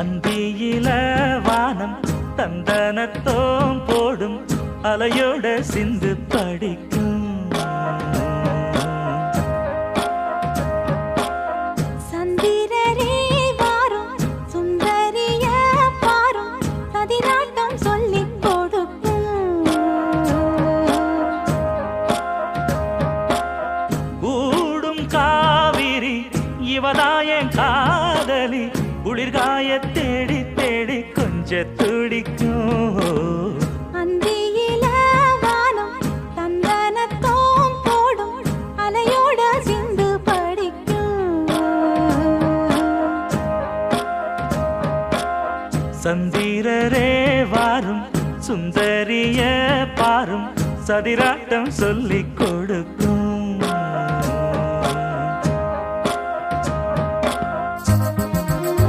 அந்தியில வானம் தந்தனத்தோம் போடும் அலையோட சிந்து படிக்கும். சந்திரரே வாரும் சுந்தரிய பாரும் சதிராட்டம் சொல்லிக் கொடுக்கும். கூடும் காவிரி இவதாயன் காதலி குளிர்காய தேடி தேடி கொஞ்ச துடிக்கும். அந்தியில வானம் தந்தனத்தோம் போடும் அலையோட சிந்து படிக்கும். சந்திரரே வாரும் சுந்தரிய பாரும் சதிராட்டம் சொல்லிக் கொடுக்கும்.